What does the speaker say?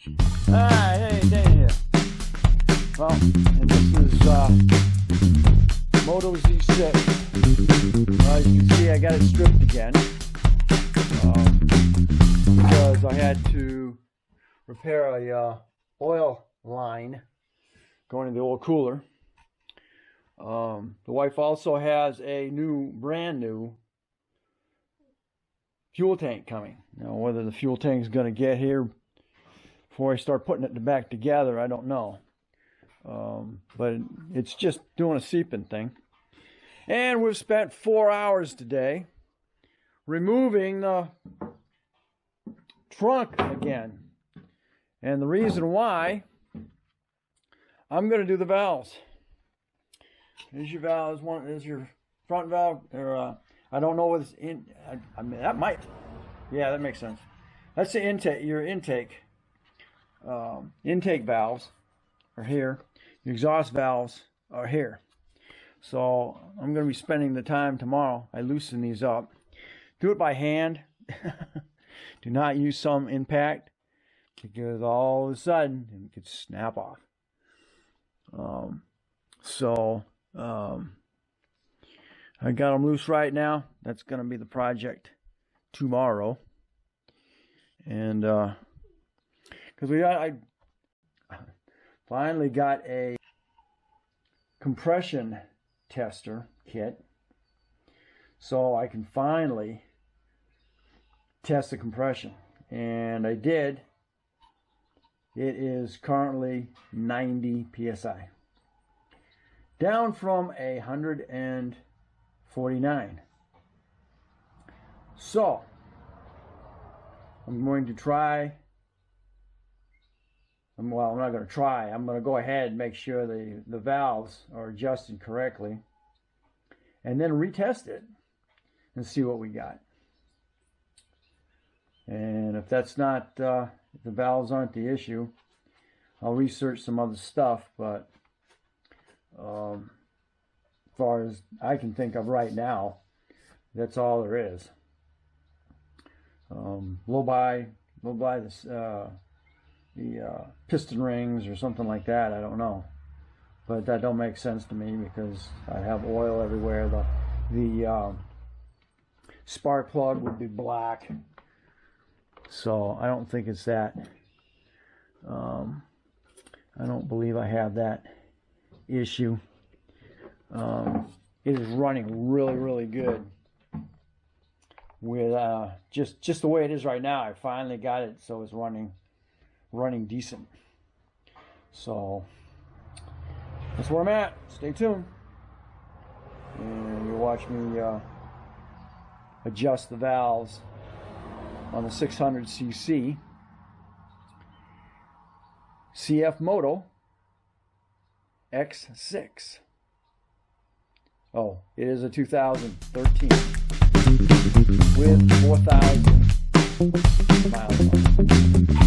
Alright, hey, Dane here. Well, and this is Moto Z6. As you can see, I got it stripped again because I had to repair a oil line going to the oil cooler. The wife also has a brand new fuel tank coming. Now, whether the fuel tank is going to get here before I start putting it back together, I don't know. But it's just doing a seeping thing. And we've spent 4 hours today removing the trunk again. And the reason why, I'm going to do the valves. Here's your valves. One is your front valve. Or I don't know what's in. I mean, that might. Yeah, that makes sense. That's the intake. Your intake. Intake valves are here. Your exhaust valves are here. So I'm going to be spending the time tomorrow. I loosen these up. Do it by hand. Do not use some impact, because all of a sudden it could snap off. I got them loose right now. That's going to be the project tomorrow. And because I finally got a compression tester kit, so I can finally test the compression. And I did. It is currently 90 psi, down from 149. So I'm going to try. Well, I'm not going to try. I'm going to go ahead and make sure the valves are adjusted correctly, and then retest it and see what we got. And if that's not, if the valves aren't the issue, I'll research some other stuff. But as far as I can think of right now, that's all there is. We'll buy this, the piston rings or something like that. I don't know, but that don't make sense to me because I have oil everywhere. The spark plug would be black, so I don't think it's that. I don't believe I have that issue. It is running really good with just the way it is right now. I finally got it so it's running decent. So that's where I'm at. Stay tuned, and you'll watch me adjust the valves on the 600cc CFMOTO Z6. Oh, it is a 2013 with 4,000 miles on it.